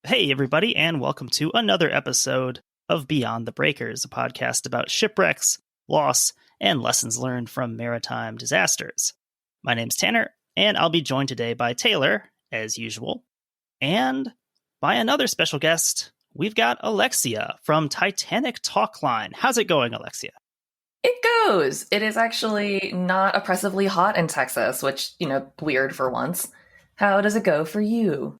Hey, everybody, and welcome to another episode of Beyond the Breakers, a podcast about shipwrecks, loss, and lessons learned from maritime disasters. My name's Tanner, and I'll be joined today by Taylor, as usual, and by another special guest. We've got Alexia from Titanic Talkline. How's it going, Alexia? It goes. It is actually not oppressively hot in Texas, which, weird for once. How does it go for you?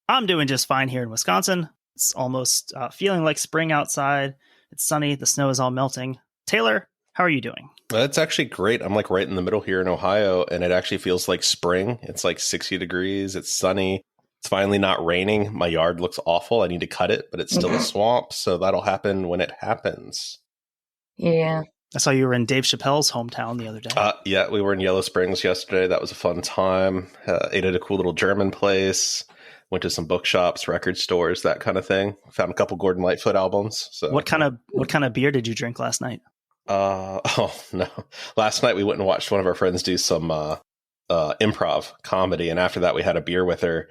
I'm doing just fine here in Wisconsin. It's almost feeling like spring outside. It's sunny. The snow is all melting. Taylor, how are you doing? It's actually great. I'm like right in the middle here in Ohio, and it actually feels like spring. It's like 60 degrees. It's sunny. It's finally not raining. My yard looks awful. I need to cut it, but it's still a swamp. So that'll happen when it happens. Yeah. I saw you were in Dave Chappelle's hometown the other day. Yeah, we were in Yellow Springs yesterday. That was a fun time. Ate at a cool little German place. Went to some bookshops, record stores, that kind of thing. Found a couple Gordon Lightfoot albums. So, what kind of beer did you drink last night? Oh no! Last night we went and watched one of our friends do some improv comedy, and after that we had a beer with her.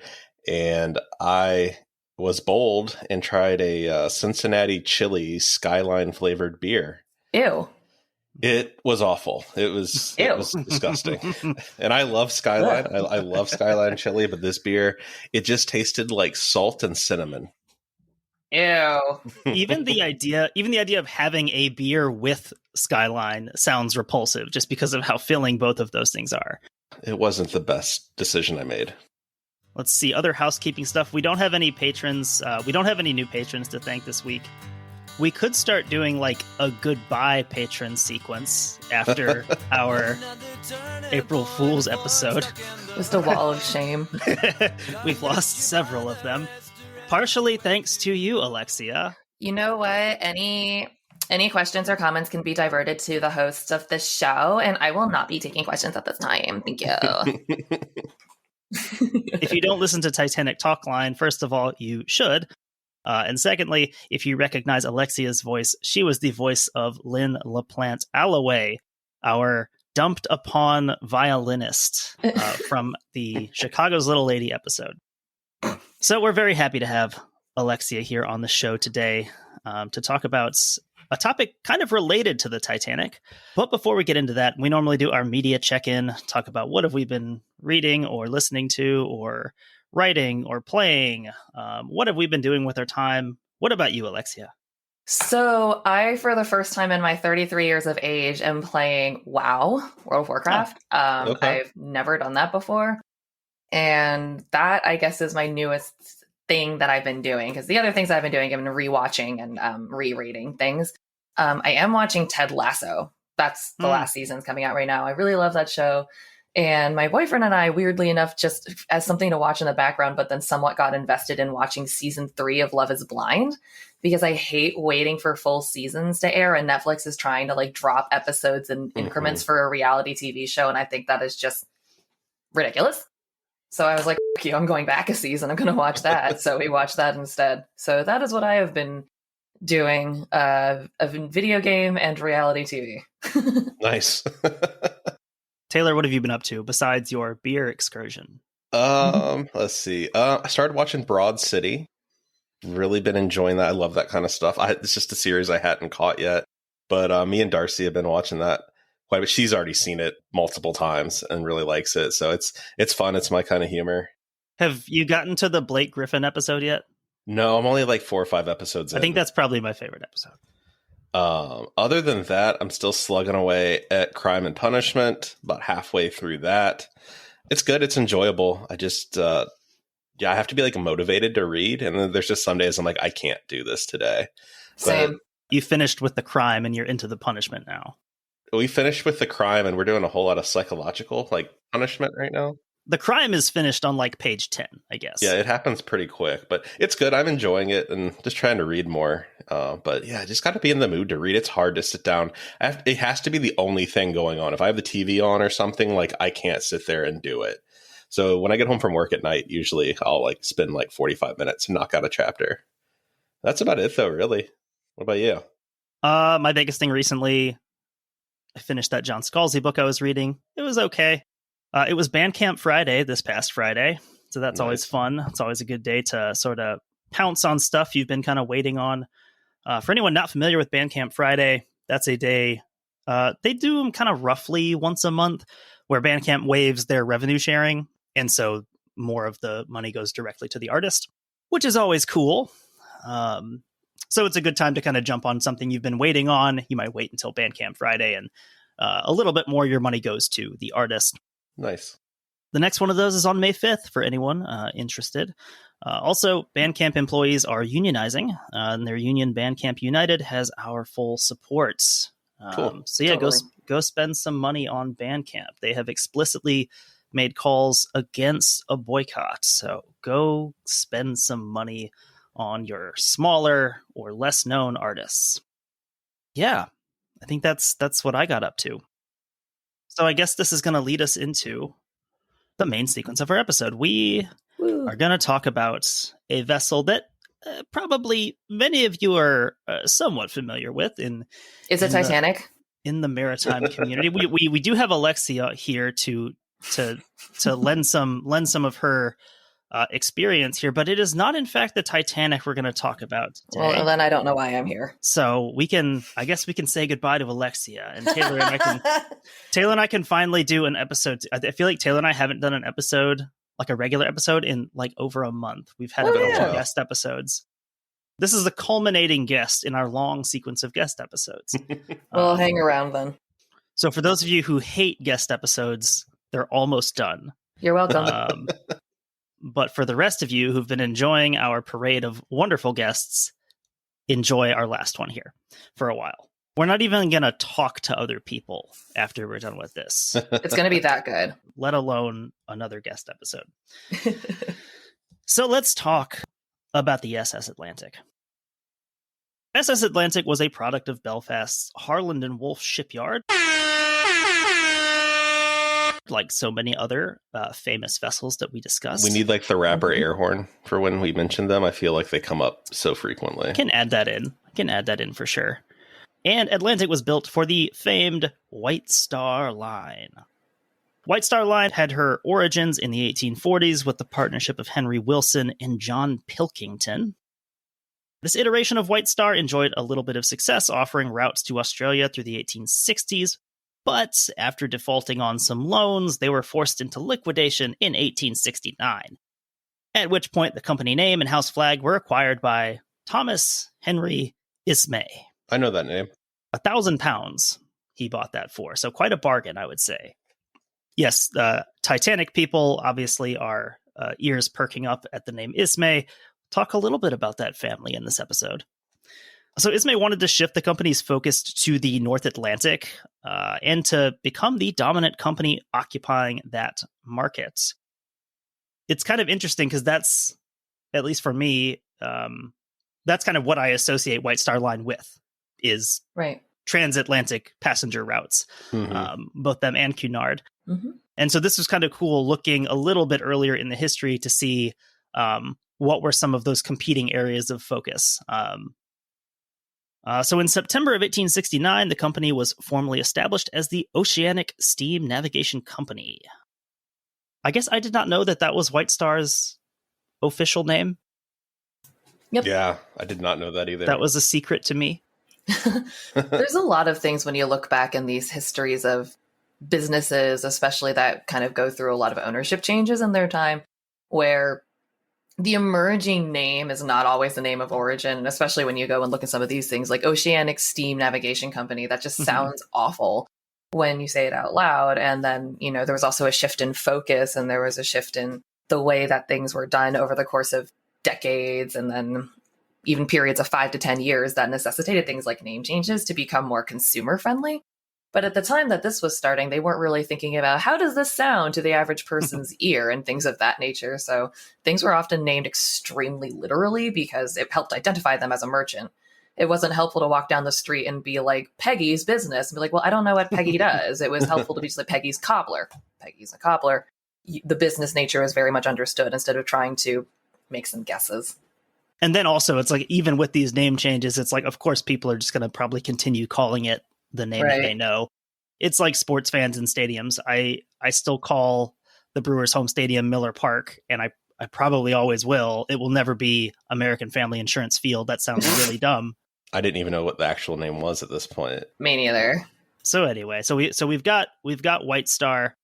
And I was bold and tried a Cincinnati Chili Skyline flavored beer. Ew. It was awful. It was disgusting. And I love Skyline. I love Skyline chili, but this beer, it just tasted like salt and cinnamon. Ew. Even the idea of having a beer with Skyline sounds repulsive just because of how filling both of those things are. It wasn't the best decision I made. Let's see, other housekeeping stuff. We don't have any patrons. We don't have any new patrons to thank this week. We could start doing like a goodbye patron sequence after our April Fool's episode. Just a wall of shame. We've lost several of them. Partially thanks to you, Alexia. You know what? Any questions or comments can be diverted to the hosts of this show, and I will not be taking questions at this time. Thank you. If you don't listen to Titanic Talkline, first of all, you should. And secondly, if you recognize Alexia's voice, she was the voice of Lynn LaPlante Alloway, our dumped upon violinist from the Chicago's Little Lady episode. So we're very happy to have Alexia here on the show today to talk about a topic kind of related to the Titanic. But before we get into that, we normally do our media check-in, talk about what have we been reading or listening to or writing or playing. What have we been doing with our time? What about you, Alexia? So I, for the first time in my 33 years of age, am playing WoW, World of Warcraft. Okay. I've never done that before. And that, I guess, is my newest thing that I've been doing. Because the other things I've been doing, I've been rewatching and rereading things. I am watching Ted Lasso. That's the last season's coming out right now. I really love that show. And my boyfriend and I, weirdly enough, just as something to watch in the background, but then somewhat got invested in watching season 3 of Love is Blind, because I hate waiting for full seasons to air. And Netflix is trying to like drop episodes in increments for a reality TV show. And I think that is just ridiculous. So I was like, you, I'm going back a season. I'm going to watch that. So we watched that instead. So that is what I have been doing, a video game and reality TV. Nice. Taylor, what have you been up to besides your beer excursion? Let's see. I started watching Broad City. Really been enjoying that. I love that kind of stuff. It's just a series I hadn't caught yet. But me and Darcy have been watching that quite a bit. She's already seen it multiple times and really likes it. So it's fun. It's my kind of humor. Have you gotten to the Blake Griffin episode yet? No, I'm only like 4 or 5 episodes in. I think that's probably my favorite episode. Other than that, I'm still slugging away at Crime and Punishment, about halfway through that. It's good. It's enjoyable. I just, I have to be like motivated to read. And then there's just some days I'm like, I can't do this today. Same. You finished with the crime and you're into the punishment now. We finished with the crime and we're doing a whole lot of psychological like punishment right now. The crime is finished on like page 10, I guess. Yeah, it happens pretty quick, but it's good. I'm enjoying it and just trying to read more. But yeah, I just got to be in the mood to read. It's hard to sit down. It has to be the only thing going on. If I have the TV on or something, like I can't sit there and do it. So when I get home from work at night, usually I'll like spend like 45 minutes and knock out a chapter. That's about it though, really. What about you? My biggest thing recently, I finished that John Scalzi book I was reading. It was okay. It was Bandcamp Friday this past Friday, so that's Nice. always fun. It's always a good day to sort of pounce on stuff you've been kind of waiting on. For anyone not familiar with Bandcamp Friday, that's a day they do them kind of roughly once a month where Bandcamp waives their revenue sharing. And so more of the money goes directly to the artist, which is always cool. So it's a good time to kind of jump on something you've been waiting on. You might wait until Bandcamp Friday, and a little bit more your money goes to the artist. Nice. The next one of those is on May 5th for anyone interested. Also, Bandcamp employees are unionizing, and their union, Bandcamp United, has our full support. Cool. So yeah, Totally. go spend some money on Bandcamp. They have explicitly made calls against a boycott. So go spend some money on your smaller or less known artists. Yeah, I think that's what I got up to. So I guess this is going to lead us into the main sequence of our episode. We are going to talk about a vessel that probably many of you are somewhat familiar with. Is it Titanic? In the maritime community, we do have Alexia here to lend some of her experience here, but it is not in fact the Titanic we're going to talk about today. Well, then I don't know why I'm here. So I guess we can say goodbye to Alexia, and Taylor and I can finally do an episode. I feel like Taylor and I haven't done an episode, like a regular episode, in like over a month. We've had about 2 guest episodes. This is the culminating guest in our long sequence of guest episodes. Well, hang around then. So for those of you who hate guest episodes, they're almost done. You're welcome. But for the rest of you who've been enjoying our parade of wonderful guests, enjoy our last one here for a while. We're not even going to talk to other people after we're done with this. It's going to be that good. Let alone another guest episode. So let's talk about the SS Atlantic. SS Atlantic was a product of Belfast's Harland and Wolff shipyard. Like so many other famous vessels that we discussed. We need like the rapper air horn for when we mention them. I feel like they come up so frequently. I can add that in for sure. And Atlantic was built for the famed White Star Line. White Star Line had her origins in the 1840s with the partnership of Henry Wilson and John Pilkington. This iteration of White Star enjoyed a little bit of success, offering routes to Australia through the 1860s, but after defaulting on some loans, they were forced into liquidation in 1869, at which point the company name and house flag were acquired by Thomas Henry Ismay. I know that name. £1,000 he bought that for, so quite a bargain, I would say. Yes, the Titanic people obviously are ears perking up at the name Ismay. Talk a little bit about that family in this episode. So Ismay wanted to shift the company's focus to the North Atlantic and to become the dominant company occupying that market. It's kind of interesting because that's, at least for me, that's kind of what I associate White Star Line with, is Right. transatlantic passenger routes, both them and Cunard. Mm-hmm. And so this was kind of cool looking a little bit earlier in the history to see what were some of those competing areas of focus. So in September of 1869, the company was formally established as the Oceanic Steam Navigation Company. I guess I did not know that was White Star's official name. Yep. Yeah, I did not know that either. That was a secret to me. There's a lot of things when you look back in these histories of businesses, especially that kind of go through a lot of ownership changes in their time, where the emerging name is not always the name of origin. And especially when you go and look at some of these things like Oceanic Steam Navigation Company, that just sounds awful when you say it out loud. And then, there was also a shift in focus, and there was a shift in the way that things were done over the course of decades, and then even periods of 5 to 10 years that necessitated things like name changes to become more consumer friendly. But at the time that this was starting, they weren't really thinking about how does this sound to the average person's ear and things of that nature. So things were often named extremely literally because it helped identify them as a merchant. It wasn't helpful to walk down the street and be like, Peggy's business, and be like, well, I don't know what Peggy does. It was helpful to be just like, Peggy's cobbler. Peggy's a cobbler. The business nature is very much understood instead of trying to make some guesses. And then also, it's like, even with these name changes, it's like, of course, people are just going to probably continue calling it the name that they know. It's like sports fans in stadiums. I still call the Brewers' home stadium Miller Park, and I probably always will. It will never be American Family Insurance Field. That sounds really dumb. I didn't even know what the actual name was at this point. Me neither. So anyway, we've got White Star.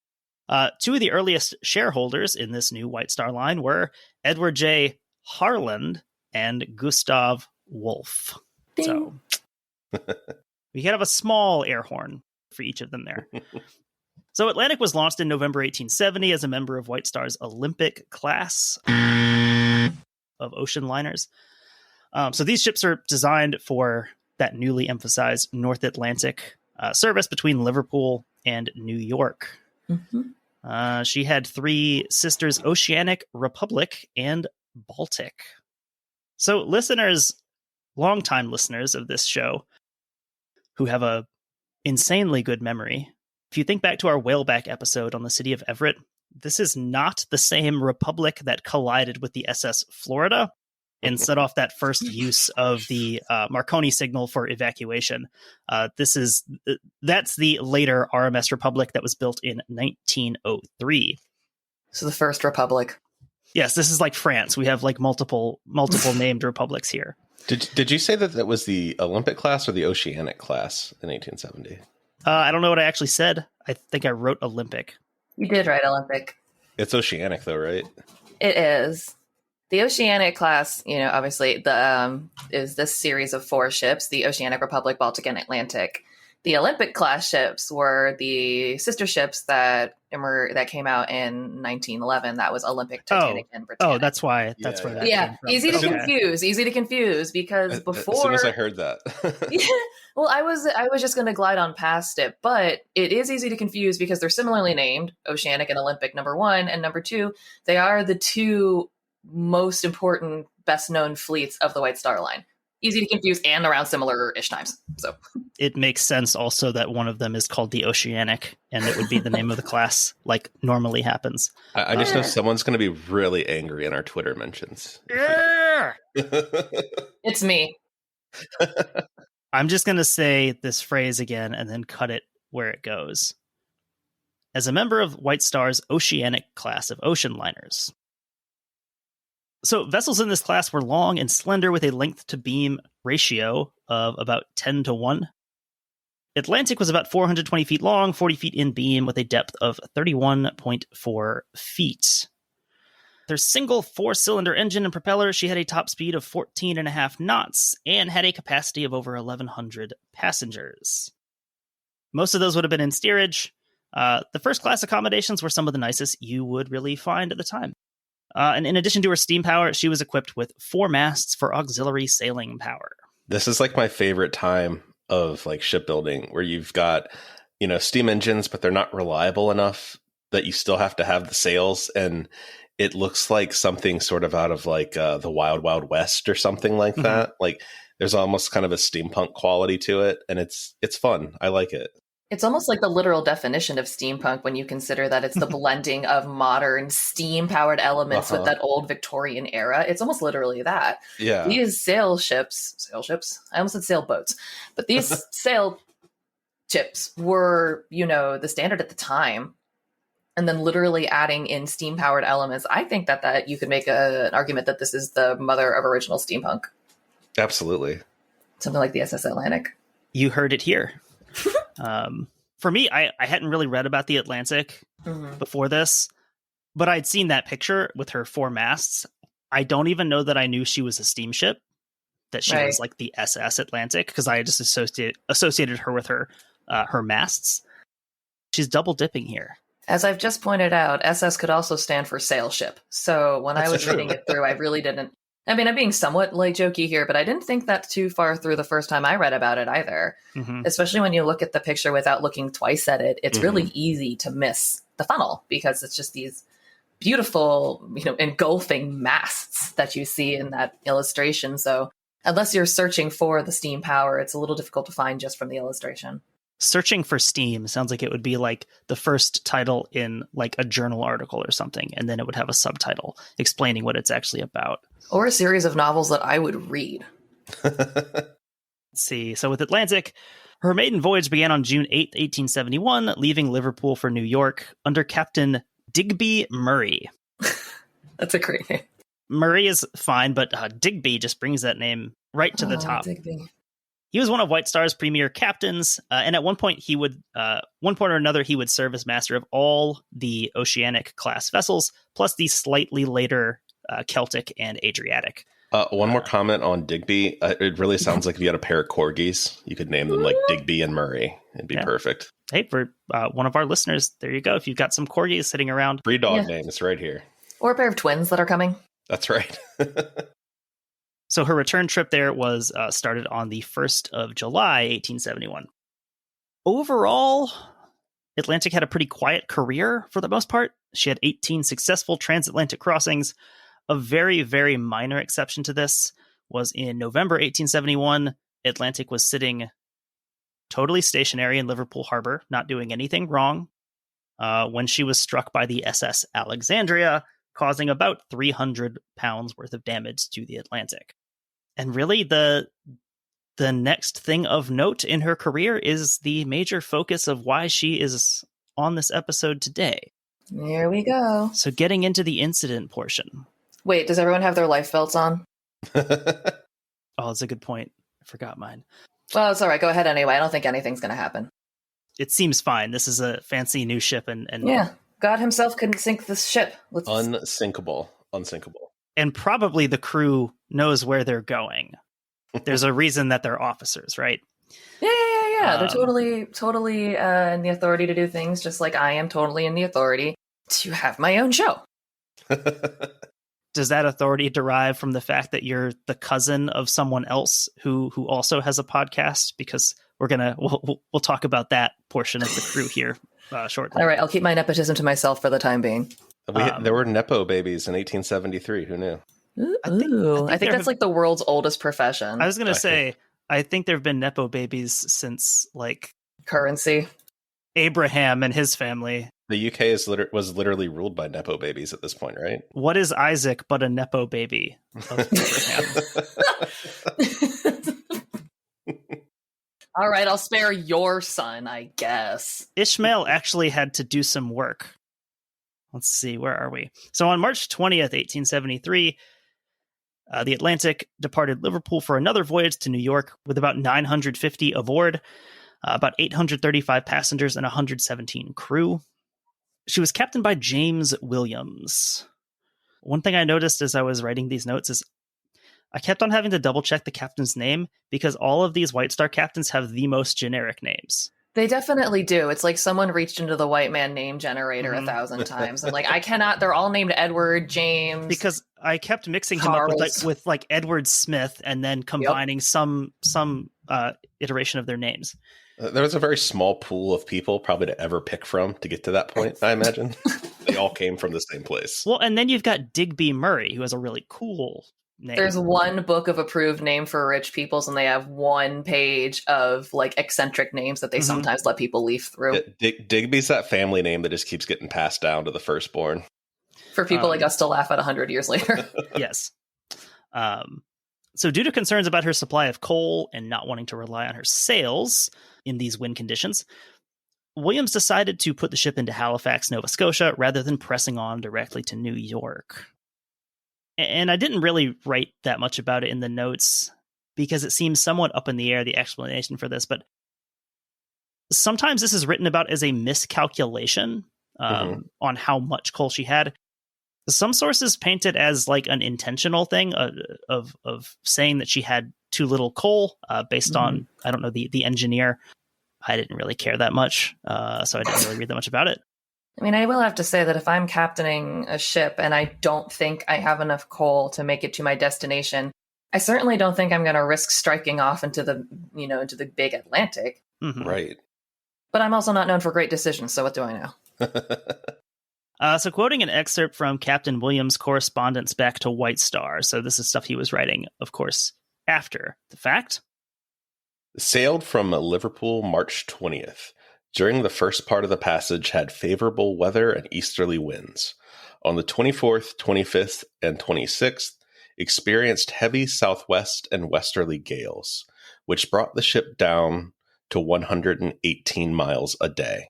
Two of the earliest shareholders in this new White Star line were Edward J. Harland and Gustav Wolf. Ding. So we can have a small air horn for each of them there. So Atlantic was launched in November 1870 as a member of White Star's Olympic class of ocean liners. So these ships are designed for that newly emphasized North Atlantic service between Liverpool and New York. Mm-hmm. She had three sisters, Oceanic, Republic, and Baltic. So listeners, longtime listeners of this show, who have a insanely good memory, if you think back to our whaleback episode on the city of Everett, this is not the same Republic that collided with the SS Florida and set off that first use of the Marconi signal for evacuation. That's the later RMS Republic that was built in 1903. So the first Republic. Yes, this is like France. We have like multiple named republics here. Did you say that was the Olympic class or the Oceanic class in 1870? I don't know what I actually said. I think I wrote Olympic. You did write Olympic. It's Oceanic, though, right? It is. The Oceanic class, obviously, is this series of 4 ships: the Oceanic, Republic, Baltic, and Atlantic. The Olympic class ships were the sister ships that came out in 1911. That was Olympic, Titanic, and Britannic. Oh, that's why. That's where that came from. Easy to confuse because before. As soon as I heard that. Well, I was just going to glide on past it, but it is easy to confuse because they're similarly named, Oceanic and Olympic, number 1, and number 2. They are the 2 most important, best known fleets of the White Star Line. Easy to confuse and around similar-ish times. So it makes sense also that one of them is called the Oceanic, and it would be the name of the class, like normally happens. I just know someone's going to be really angry in our Twitter mentions. Yeah! It's me. I'm just going to say this phrase again and then cut it where it goes. As a member of White Star's Oceanic class of ocean liners. So vessels in this class were long and slender with a length to beam ratio of about 10 to 1. Atlantic was about 420 feet long, 40 feet in beam with a depth of 31.4 feet. Their single 4-cylinder engine and propeller, she had a top speed of 14.5 knots and had a capacity of over 1,100 passengers. Most of those would have been in steerage. The first class accommodations were some of the nicest you would really find at the time. And in addition to her steam power, she was equipped with 4 masts for auxiliary sailing power. This is like my favorite time of like shipbuilding, where you've got, steam engines, but they're not reliable enough that you still have to have the sails. And it looks like something sort of out of like the Wild Wild West or something like that. Like there's almost kind of a steampunk quality to it. And it's fun. I like it. It's almost like the literal definition of steampunk when you consider that it's the blending of modern steam-powered elements with that old Victorian era. It's almost literally that. Yeah. These sail ships, I almost said sailboats, but these sail ships were, the standard at the time. And then literally adding in steam-powered elements. I think that you could make an argument that this is the mother of original steampunk. Absolutely. Something like the SS Atlantic. You heard it here. For me, I hadn't really read about the Atlantic before this, but I'd seen that picture with her 4 masts. I don't even know that I knew she was a steamship, that she was like the SS Atlantic, because I just associated her with her masts. She's double dipping here. As I've just pointed out, SS could also stand for sail ship. So when I was reading it through, I really didn't. I mean, I'm being somewhat like jokey here, but I didn't think that too far through the first time I read about it either. Especially when you look at the picture without looking twice at it, it's really easy to miss the funnel because it's just these beautiful, engulfing masts that you see in that illustration. So unless you're searching for the steam power, it's a little difficult to find just from the illustration. Searching for steam sounds like it would be like the first title in like a journal article or something, and then it would have a subtitle explaining what it's actually about. Or a series of novels that I would read. Let's see. So with Atlantic, her maiden voyage began on June 8th, 1871, leaving Liverpool for New York under Captain Digby Murray. That's a great name. Murray is fine, but Digby just brings that name right to the top. Digby. He was one of White Star's premier captains, and at one point or another, he would serve as master of all the Oceanic class vessels, plus the slightly later Celtic and Adriatic. One more comment on Digby. It really sounds like if you had a pair of corgis, you could name them like Digby and Murray. It'd be perfect. Hey, for one of our listeners, there you go. If you've got some corgis sitting around. Free dog names right here. Or a pair of twins that are coming. That's right. So her return trip there was started on the 1st of July, 1871. Overall, Atlantic had a pretty quiet career for the most part. She had 18 successful transatlantic crossings. A very, very minor exception to this was in November 1871. Atlantic was sitting totally stationary in Liverpool Harbor, not doing anything wrong, when she was struck by the SS Alexandria, causing about 300 pounds worth of damage to the Atlantic. And really, the next thing of note in her career is the major focus of why she is on this episode today. Here we go. So getting into the incident portion. Wait, does everyone have their life belts on? Oh, that's a good point. I forgot mine. Well, it's all right. Go ahead anyway. I don't think anything's going to happen. It seems fine. This is a fancy new ship. And yeah, God himself couldn't sink this ship. Unsinkable. And probably the crew knows where they're going. There's a reason that they're officers, right? Yeah. They're totally in the authority to do things, just like I am totally in the authority to have my own show. Does that authority derive from the fact that you're the cousin of someone else who also has a podcast? Because we'll talk about that portion of the crew here shortly. All right, I'll keep my nepotism to myself for the time being. There were Nepo babies in 1873. Who knew? I think that's like the world's oldest profession. I was going to say, I think there have been Nepo babies since like currency. Abraham and his family. The UK was literally ruled by Nepo babies at this point, right? What is Isaac but a Nepo baby of Abraham? All right, I'll spare your son, I guess. Ishmael actually had to do some work. Let's see, where are we? So on March 20th, 1873, the Atlantic departed Liverpool for another voyage to New York with about 950 aboard, about 835 passengers, and 117 crew. She was captained by James Williams. One thing I noticed as I was writing these notes is I kept on having to double check the captain's name because all of these White Star captains have the most generic names. They definitely do. It's like someone reached into the white man name generator 1,000 times. And like, I cannot, they're all named Edward, James. Because I kept mixing Charles. him up with Edward Smith and then combining some iteration of their names. There was a very small pool of people probably to ever pick from to get to that point, I imagine. They all came from the same place. Well, and then you've got Digby Murray, who has a really cool name. There's one book of approved name for rich peoples, and they have one page of like eccentric names that they sometimes let people leaf through. Digby's that family name that just keeps getting passed down to the firstborn. For people like us to laugh at 100 years later. Yes. So due to concerns about her supply of coal and not wanting to rely on her sails in these wind conditions, Williams decided to put the ship into Halifax, Nova Scotia, rather than pressing on directly to New York. And I didn't really write that much about it in the notes because it seems somewhat up in the air, the explanation for this, but sometimes this is written about as a miscalculation on how much coal she had. Some sources paint it as like an intentional thing of saying that she had too little coal based on, I don't know, the engineer. I didn't really care that much, so I didn't really read that much about it. I mean, I will have to say that if I'm captaining a ship and I don't think I have enough coal to make it to my destination, I certainly don't think I'm going to risk striking off into the big Atlantic. Right. But I'm also not known for great decisions, so what do I know? So quoting an excerpt from Captain Williams' correspondence back to White Star. So this is stuff he was writing, of course, after the fact. Sailed from Liverpool March 20th. During the first part of the passage had favorable weather and easterly winds. On the 24th, 25th, and 26th, experienced heavy southwest and westerly gales, which brought the ship down to 118 miles a day.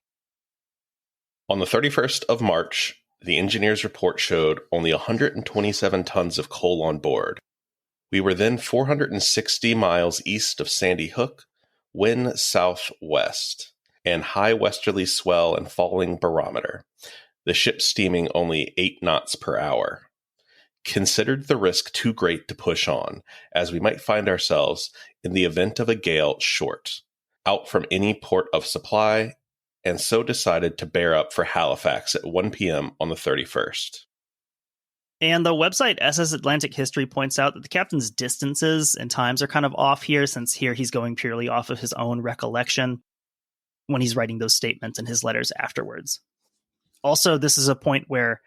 On the 31st of March, The engineer's report showed only 127 tons of coal on board. We were then 460 miles east of Sandy Hook, wind southwest, and high westerly swell and falling barometer. The ship steaming only 8 knots per hour. Considered the risk too great to push on, as we might find ourselves, in the event of a gale, short, out from any port of supply, and so decided to bear up for Halifax at 1 p.m. on the 31st. And the website SS Atlantic History points out that the captain's distances and times are kind of off here, since here he's going purely off of his own recollection when he's writing those statements in his letters afterwards. Also, this is a point where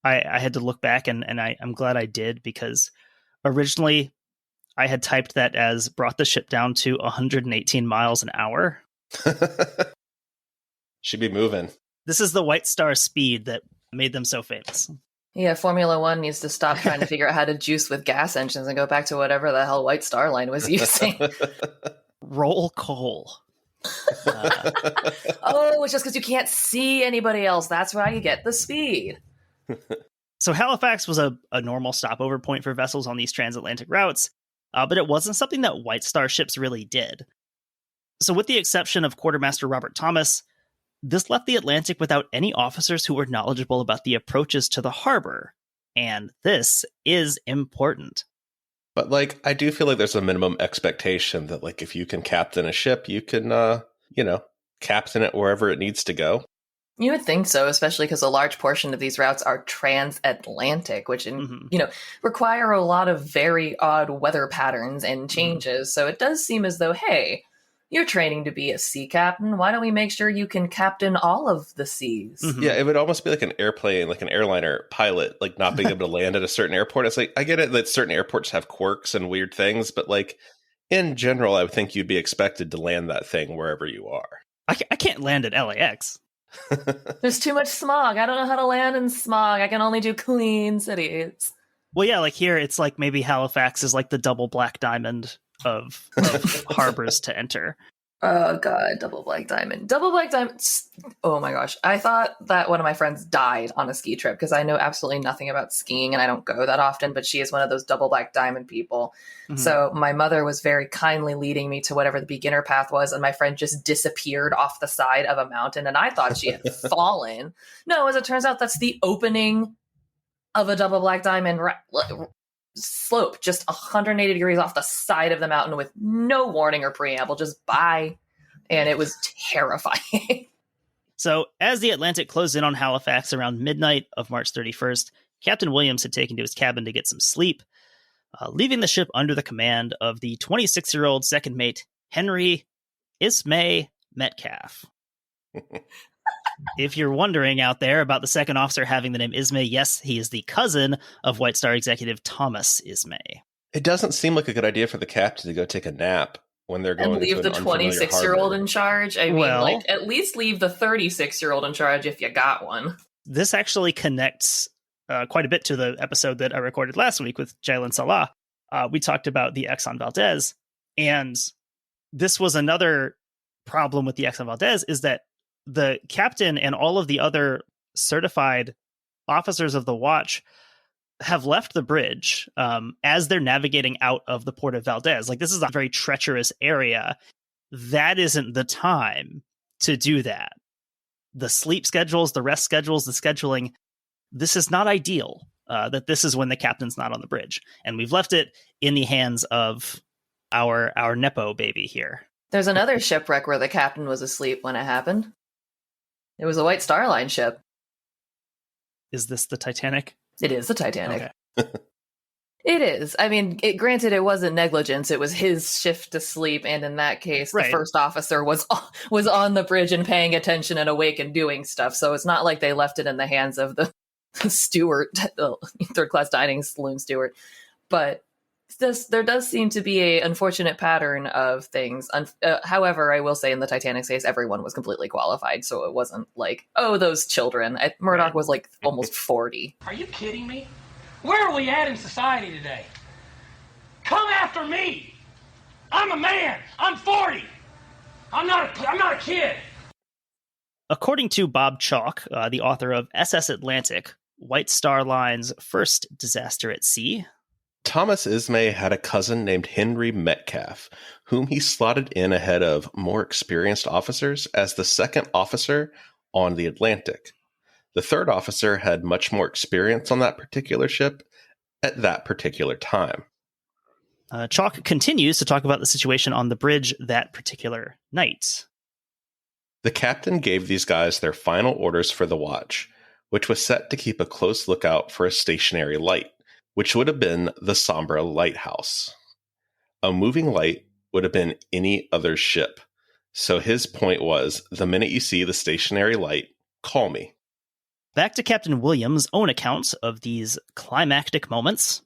I had to look back, and I'm glad I did, because originally I had typed that as brought the ship down to 118 miles an hour. Should be moving. This is the White Star speed that made them so famous. Yeah, Formula One needs to stop trying to figure out how to juice with gas engines and go back to whatever the hell White Star Line was using. Roll coal. Oh, it's just because you can't see anybody else. That's why you get the speed. So Halifax was a normal stopover point for vessels on these transatlantic routes, but it wasn't something that White Star ships really did. So with the exception of Quartermaster Robert Thomas, this left the Atlantic without any officers who were knowledgeable about the approaches to the harbor. And this is important. But, like, I do feel like there's a minimum expectation that, like, if you can captain a ship, you can, captain it wherever it needs to go. You would think so, especially because a large portion of these routes are transatlantic, which, require a lot of very odd weather patterns and changes. So it does seem as though, hey, you're training to be a sea captain. Why don't we make sure you can captain all of the seas? Yeah, it would almost be like an airplane, like an airliner pilot, like not being able to land at a certain airport. It's like, I get it that certain airports have quirks and weird things, but, like, in general, I would think you'd be expected to land that thing wherever you are. I can't land at LAX. There's too much smog. I don't know how to land in smog. I can only do clean cities. Well, yeah, like here, it's like maybe Halifax is like the double black diamond of harbors to enter. Oh, God, double black diamond. Double black diamond. Oh, my gosh. I thought that one of my friends died on a ski trip because I know absolutely nothing about skiing and I don't go that often, but she is one of those double black diamond people. Mm-hmm. So my mother was very kindly leading me to whatever the beginner path was, and my friend just disappeared off the side of a mountain, and I thought she had fallen. No, as it turns out, that's the opening of a double black diamond slope, just 180 degrees off the side of the mountain with no warning or preamble, just bye. And it was terrifying. So as the Atlantic closed in on Halifax around midnight of March 31st, Captain Williams had taken to his cabin to get some sleep, leaving the ship under the command of the 26-year-old second mate, Henry Ismay Metcalf. If you're wondering out there about the second officer having the name Ismay, yes, he is the cousin of White Star executive Thomas Ismay. It doesn't seem like a good idea for the captain to go take a nap when they're going and leave the 26-year-old in charge. I mean, at least leave the 36-year-old in charge if you got one. This actually connects quite a bit to the episode that I recorded last week with Jalen Salah. We talked about the Exxon Valdez, and this was another problem with the Exxon Valdez, is that the captain and all of the other certified officers of the watch have left the bridge as they're navigating out of the port of Valdez. Like, this is a very treacherous area. That isn't the time to do that. The sleep schedules, the rest schedules, the scheduling, this is not ideal. That this is when the captain's not on the bridge. And we've left it in the hands of our Nepo baby here. There's another shipwreck where the captain was asleep when it happened. It was a White Star Line ship. Is this the Titanic? It is the Titanic. Okay. It is. I mean, granted, it wasn't negligence. It was his shift to sleep, and in that case, the first officer was on the bridge and paying attention and awake and doing stuff. So it's not like they left it in the hands of the steward, the third-class dining saloon steward. But there does seem to be an unfortunate pattern of things. However, I will say in the Titanic's case, everyone was completely qualified, so it wasn't like, oh, those children. Murdoch was like almost 40. Are you kidding me? Where are we at in society today? Come after me. I'm a man. I'm 40. I'm not a kid. According to Bob Chalk, the author of SS Atlantic, White Star Line's first disaster at sea, Thomas Ismay had a cousin named Henry Metcalf, whom he slotted in ahead of more experienced officers as the second officer on the Atlantic. The third officer had much more experience on that particular ship at that particular time. Chalk continues to talk about the situation on the bridge that particular night. The captain gave these guys their final orders for the watch, which was set to keep a close lookout for a stationary light, which would have been the Sombra lighthouse. A moving light would have been any other ship. So his point was, the minute you see the stationary light, call me. Back to Captain Williams' own account of these climactic moments.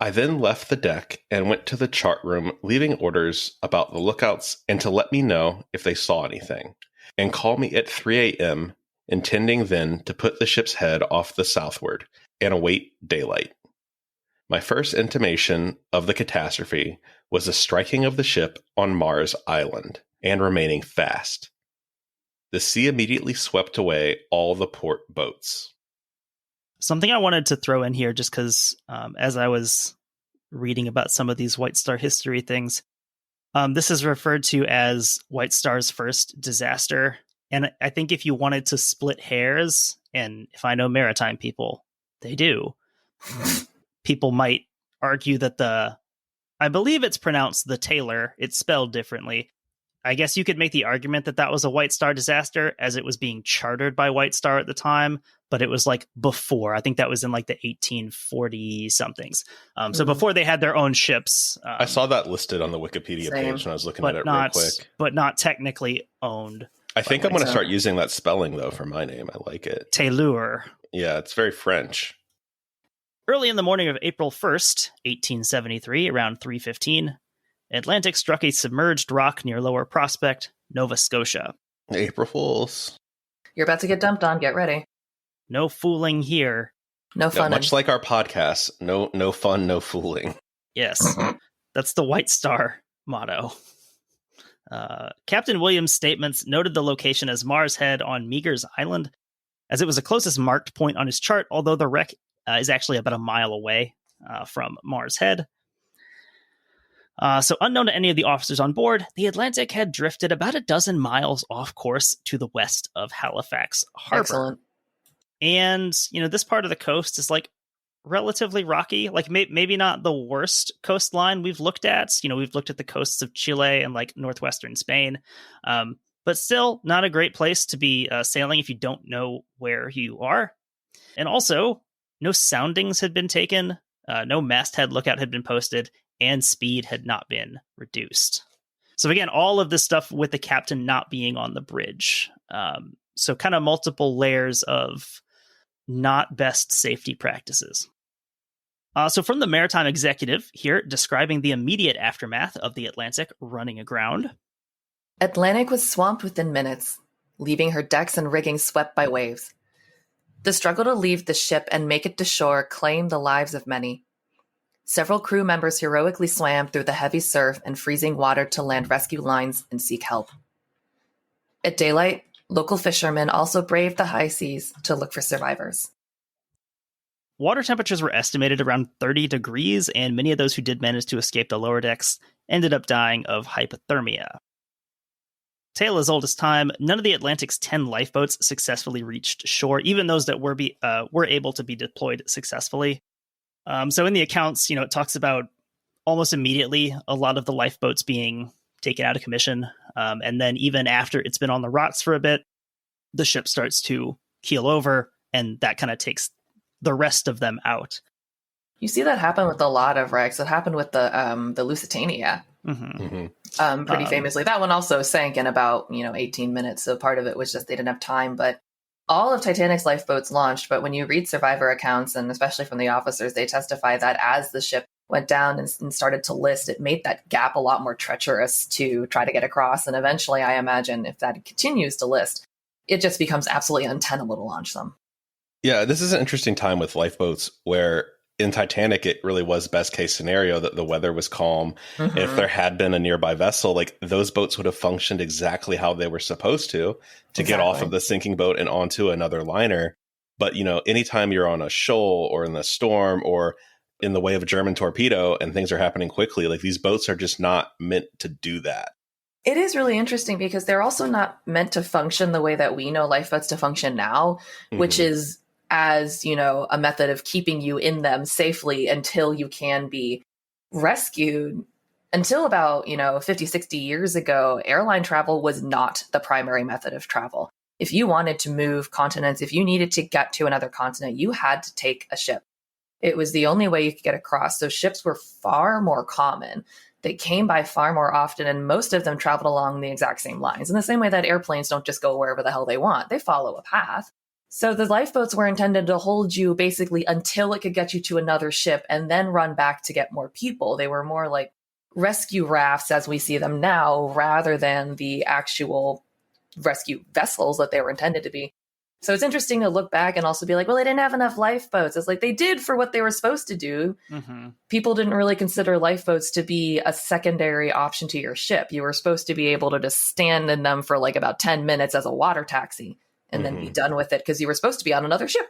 I then left the deck and went to the chart room, leaving orders about the lookouts and to let me know if they saw anything, and call me at 3 a.m., intending then to put the ship's head off the southward and await daylight. My first intimation of the catastrophe was the striking of the ship on Mars Island and remaining fast. The sea immediately swept away all the port boats. Something I wanted to throw in here, just because as I was reading about some of these White Star history things, this is referred to as White Star's first disaster. And I think if you wanted to split hairs, and if I know maritime people, they do, people might argue that I believe it's pronounced the Taylor, it's spelled differently. I guess you could make the argument that that was a White Star disaster as it was being chartered by White Star at the time, but it was like before. I think that was in like the 1840 somethings. So before they had their own ships. I saw that listed on the Wikipedia page when I was looking at it real quick. But not technically owned. I think I'm going to start using that spelling, though, for my name. I like it. Taylor. Yeah, it's very French. Early in the morning of April 1st, 1873, around 3:15, Atlantic struck a submerged rock near Lower Prospect, Nova Scotia. April Fools. You're about to get dumped on. Get ready. No fooling here. No fun. Yeah, much like our podcast, no fun, no fooling. Yes, that's the White Star motto. Captain Williams' statements noted the location as Mars Head on Meagher's Island, as it was the closest marked point on his chart, although the wreck is actually about a mile away from Mars Head. So unknown to any of the officers on board, the Atlantic had drifted about a dozen miles off course to the west of Halifax Harbor. Excellent. And, this part of the coast is like relatively rocky, like maybe not the worst coastline we've looked at. We've looked at the coasts of Chile and like northwestern Spain, but still not a great place to be sailing if you don't know where you are. And also, no soundings had been taken, no masthead lookout had been posted, and speed had not been reduced. So again, all of this stuff with the captain not being on the bridge. So kind of multiple layers of not best safety practices. So from the Maritime Executive here, describing the immediate aftermath of the Atlantic running aground. Atlantic was swamped within minutes, leaving her decks and rigging swept by waves. The struggle to leave the ship and make it to shore claimed the lives of many. Several crew members heroically swam through the heavy surf and freezing water to land rescue lines and seek help. At daylight, local fishermen also braved the high seas to look for survivors. Water temperatures were estimated around 30 degrees, and many of those who did manage to escape the lower decks ended up dying of hypothermia. Tale as old as time, none of the Atlantic's 10 lifeboats successfully reached shore, even those that were able to be deployed successfully. So in the accounts, it talks about almost immediately a lot of the lifeboats being taken out of commission. And then even after it's been on the rocks for a bit, the ship starts to keel over, and that kind of takes the rest of them out. You see that happen with a lot of wrecks. It happened with the Lusitania. Pretty famously. That one also sank in about 18 minutes. So part of it was just they didn't have time. But all of Titanic's lifeboats launched. But when you read survivor accounts, and especially from the officers, they testify that as the ship went down and started to list, it made that gap a lot more treacherous to try to get across. And eventually, I imagine if that continues to list, it just becomes absolutely untenable to launch them. Yeah, this is an interesting time with lifeboats where in Titanic, it really was best case scenario that the weather was calm. Mhm. If there had been a nearby vessel, like those boats would have functioned exactly how they were supposed to get off Exactly. of the sinking boat and onto another liner. But, anytime you're on a shoal or in the storm or in the way of a German torpedo and things are happening quickly, like these boats are just not meant to do that. It is really interesting because they're also not meant to function the way that we know lifeboats to function now, which is as, a method of keeping you in them safely until you can be rescued. Until about, 50, 60 years ago, airline travel was not the primary method of travel. If you wanted to move continents, if you needed to get to another continent, you had to take a ship. It was the only way you could get across. So ships were far more common. They came by far more often, and most of them traveled along the exact same lines. In the same way that airplanes don't just go wherever the hell they want. They follow a path. So the lifeboats were intended to hold you basically until it could get you to another ship and then run back to get more people. They were more like rescue rafts as we see them now, rather than the actual rescue vessels that they were intended to be. So it's interesting to look back and also be like, well, they didn't have enough lifeboats. It's like they did for what they were supposed to do. Mm-hmm. People didn't really consider lifeboats to be a secondary option to your ship. You were supposed to be able to just stand in them for like about 10 minutes as a water taxi and then be done with it because you were supposed to be on another ship.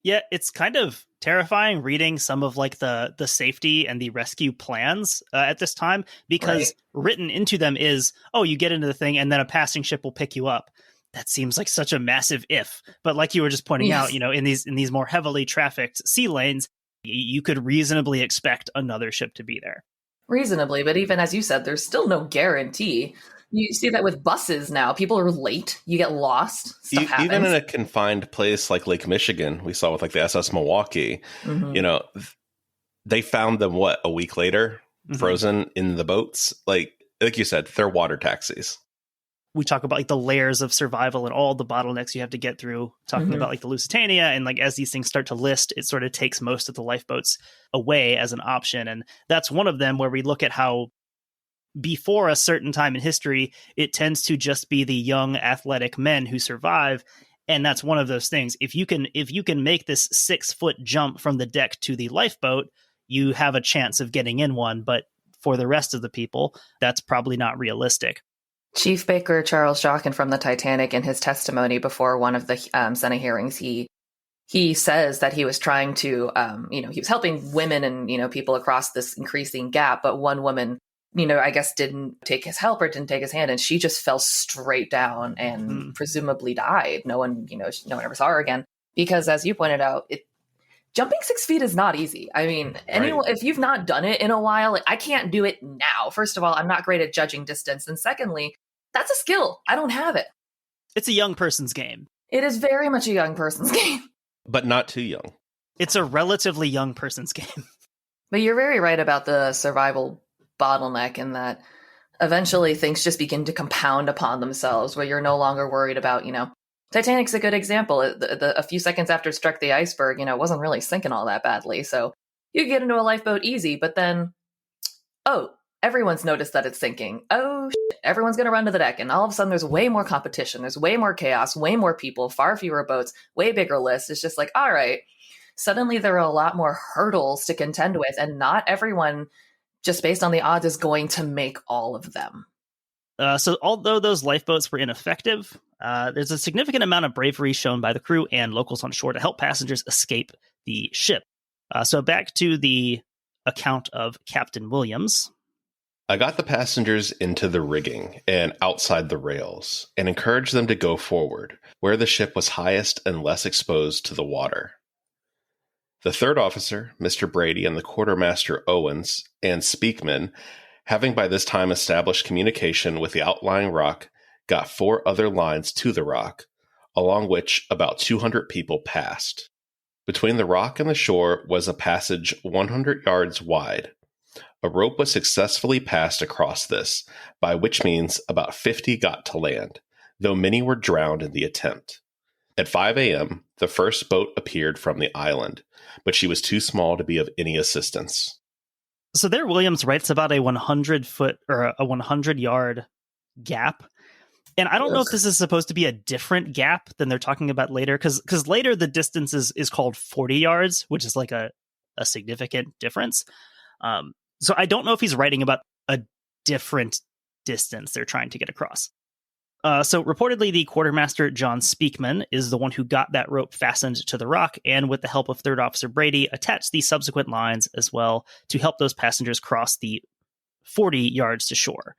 Yeah, it's kind of terrifying reading some of like the safety and the rescue plans at this time, because written into them is, oh, you get into the thing and then a passing ship will pick you up. That seems like such a massive if. But like you were just pointing out, in these more heavily trafficked sea lanes, you could reasonably expect another ship to be there. Reasonably, but even as you said, there's still no guarantee. You see that with buses now. People are late. You get lost. Stuff happens. Even in a confined place like Lake Michigan, we saw with like the SS Milwaukee, they found them, a week later, frozen in the boats. Like you said, they're water taxis. We talk about like the layers of survival and all the bottlenecks you have to get through, talking about like the Lusitania. And like, as these things start to list, it sort of takes most of the lifeboats away as an option. And that's one of them where we look at how before a certain time in history, it tends to just be the young athletic men who survive. And that's one of those things. If you can make this 6-foot jump from the deck to the lifeboat, you have a chance of getting in one. But for the rest of the people, that's probably not realistic. Chief Baker Charles Jockin from the Titanic, in his testimony before one of the Senate hearings, he says that he was trying to, he was helping women and, people across this increasing gap. But one woman, I guess didn't take his help or didn't take his hand. And she just fell straight down and presumably died. No one ever saw her again. Because as you pointed out, jumping 6 feet is not easy. I mean, anyone, if you've not done it in a while, like, I can't do it now. First of all, I'm not great at judging distance. And secondly, that's a skill. I don't have it. It's a young person's game. It is very much a young person's game. But not too young. It's a relatively young person's game. But you're very right about the survival bottleneck, in that eventually things just begin to compound upon themselves, where you're no longer worried about, Titanic's a good example. A few seconds after it struck the iceberg, it wasn't really sinking all that badly. So you get into a lifeboat easy, but then, everyone's noticed that it's sinking. Oh, shit. Everyone's going to run to the deck. And all of a sudden, there's way more competition. There's way more chaos, way more people, far fewer boats, way bigger list. It's just like, all right. Suddenly, there are a lot more hurdles to contend with. And not everyone, just based on the odds, is going to make all of them. So although those lifeboats were ineffective, there's a significant amount of bravery shown by the crew and locals on shore to help passengers escape the ship. So back to the account of Captain Williams. I got the passengers into the rigging and outside the rails and encouraged them to go forward, where the ship was highest and less exposed to the water. The third officer, Mr. Brady, and the quartermaster Owens and Speakman, having by this time established communication with the outlying rock, got 4 other lines to the rock, along which about 200 people passed. Between the rock and the shore was a passage 100 yards wide. A rope was successfully passed across this, by which means about 50 got to land, though many were drowned in the attempt. At 5 a.m., the first boat appeared from the island, but she was too small to be of any assistance. So there, Williams writes about a 100-foot or a 100-yard gap. And I don't know if this is supposed to be a different gap than they're talking about later, because later the distance is called 40 yards, which is like a a significant difference. So I don't know if he's writing about a different distance they're trying to get across. So reportedly, the quartermaster, John Speakman, is the one who got that rope fastened to the rock, and with the help of Third Officer Brady, attached the subsequent lines as well to help those passengers cross the 40 yards to shore.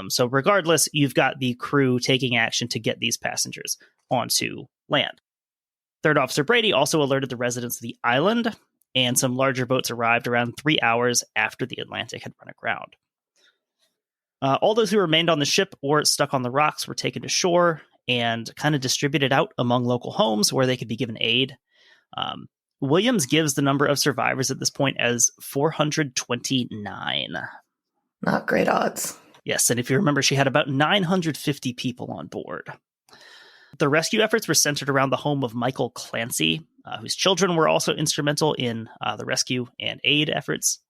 So regardless, you've got the crew taking action to get these passengers onto land. Third Officer Brady also alerted the residents of the island, and some larger boats arrived around 3 hours after the Atlantic had run aground. All those who remained on the ship or stuck on the rocks were taken to shore and kind of distributed out among local homes where they could be given aid. Williams gives the number of survivors at this point as 429. Not great odds. Yes, and if you remember, she had about 950 people on board. The rescue efforts were centered around the home of Michael Clancy, whose children were also instrumental in the rescue and aid efforts.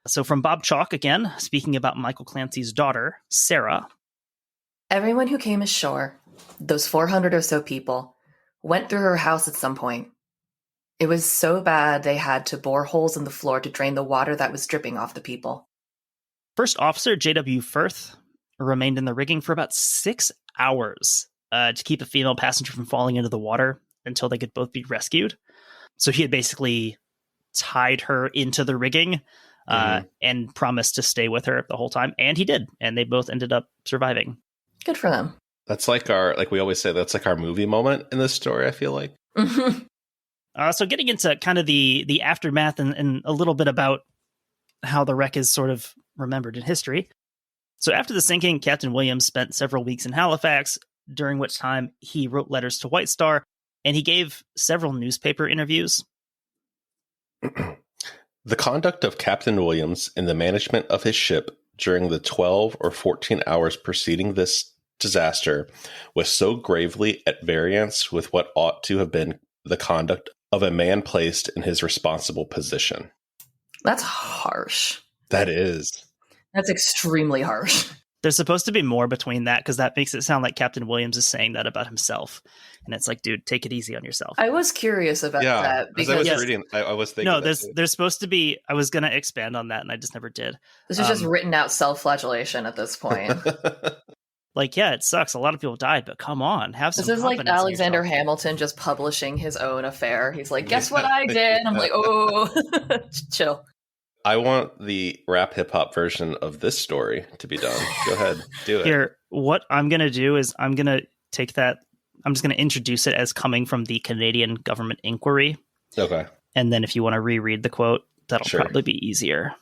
So from Bob Chalk again, speaking about Michael Clancy's daughter, Sarah. Everyone who came ashore, those 400 or so people, went through her house at some point. It was so bad they had to bore holes in the floor to drain the water that was dripping off the people. First Officer J.W. Firth remained in the rigging for about 6 hours to keep a female passenger from falling into the water until they could both be rescued. So he had basically tied her into the rigging and promised to stay with her the whole time. And he did. And they both ended up surviving. Good for them. That's like we always say, that's like our movie moment in this story, I feel like. So getting into kind of the aftermath and a little bit about how the wreck is sort of remembered in history. So after the sinking, Captain Williams spent several weeks in Halifax, during which time he wrote letters to White Star, and he gave several newspaper interviews. The conduct of Captain Williams in the management of his ship during the 12 or 14 hours preceding this disaster was so gravely at variance with what ought to have been the conduct of a man placed in his responsible position. That's harsh. That is. That's extremely harsh. There's supposed to be more between that, because that makes it sound like Captain Williams is saying that about himself. And it's like, dude, take it easy on yourself. I was curious about that. Because I was reading, I was thinking. No, there's supposed to be, I was going to expand on that and I just never did. This is just written out self-flagellation at this point. Like, yeah, it sucks. A lot of people died, but come on, have some. This is like Alexander Hamilton just publishing his own affair. He's like, guess what I did? I'm like, oh, chill. I want the rap hip hop version of this story to be done. Go ahead, do it. Here, what I'm going to do is I'm going to take that. I'm just going to introduce it as coming from the Canadian government inquiry. Okay. And then if you want to reread the quote, that'll probably be easier.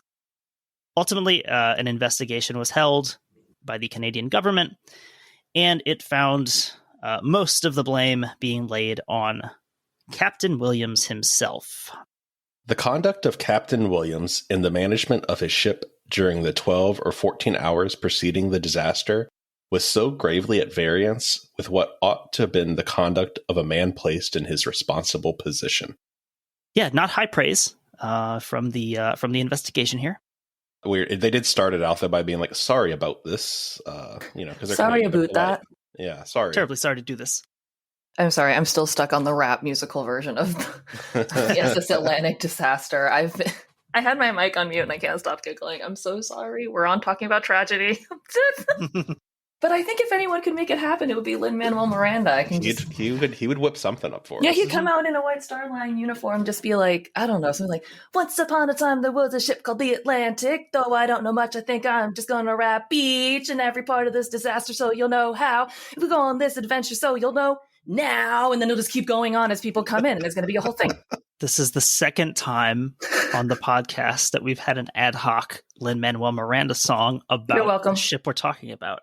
Ultimately, an investigation was held by the Canadian government, and it found most of the blame being laid on Captain Williams himself. The conduct of Captain Williams in the management of his ship during the 12 or 14 hours preceding the disaster was so gravely at variance with what ought to have been the conduct of a man placed in his responsible position. Yeah, not high praise from the investigation here. Weird. They did start it out though by being like, "Sorry about this," because sorry about that. Yeah, sorry. Terribly sorry to do this. I'm sorry, I'm still stuck on the rap musical version of this Atlantic disaster. I had my mic on mute and I can't stop giggling. I'm so sorry. We're on talking about tragedy. But I think if anyone could make it happen, it would be Lin-Manuel Miranda. He would whip something up for us. Yeah, he'd come out in a White Star Line uniform, just be like, I don't know, something like, once upon a time there was a ship called the Atlantic. Though I don't know much, I think I'm just gonna rap each and every part of this disaster so you'll know how. If we go on this adventure so you'll know now. And then it'll just keep going on as people come in, and there's going to be a whole thing. This is the second time on the podcast that we've had an ad hoc Lin-Manuel Miranda song about the ship we're talking about.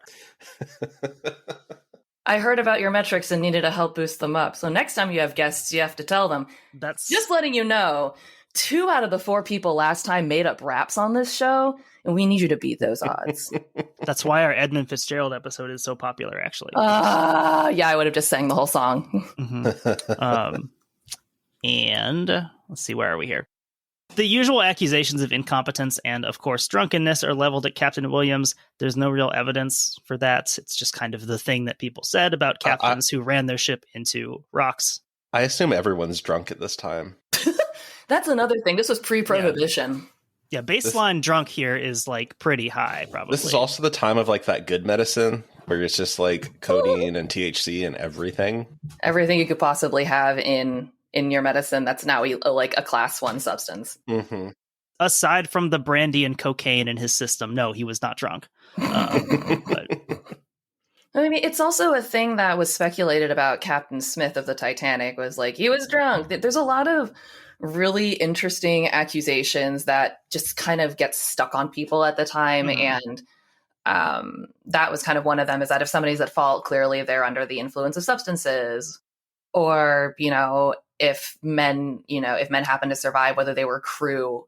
I heard about your metrics and needed to help boost them up. So next time you have guests, you have to tell them. That's just letting you know, 2 out of the 4 people last time made up raps on this show, and we need you to beat those odds. That's why our Edmund Fitzgerald episode is so popular, actually. Yeah, I would have just sang the whole song. Mm-hmm. And let's see, where are we here? The usual accusations of incompetence and, of course, drunkenness are leveled at Captain Williams. There's no real evidence for that. It's just kind of the thing that people said about captains who ran their ship into rocks. I assume everyone's drunk at this time. That's another thing. This was pre-prohibition. Yeah, baseline drunk here is like pretty high, probably. This is also the time of like that good medicine where it's just like codeine and THC and everything. Everything you could possibly have in your medicine that's now like a class 1 substance. Mm-hmm. Aside from the brandy and cocaine in his system, no, he was not drunk. But I mean, it's also a thing that was speculated about Captain Smith of the Titanic, was like, he was drunk. There's a lot of really interesting accusations that just kind of get stuck on people at the time. And that was kind of one of them, is that if somebody's at fault, clearly they're under the influence of substances, or, if men happen to survive, whether they were crew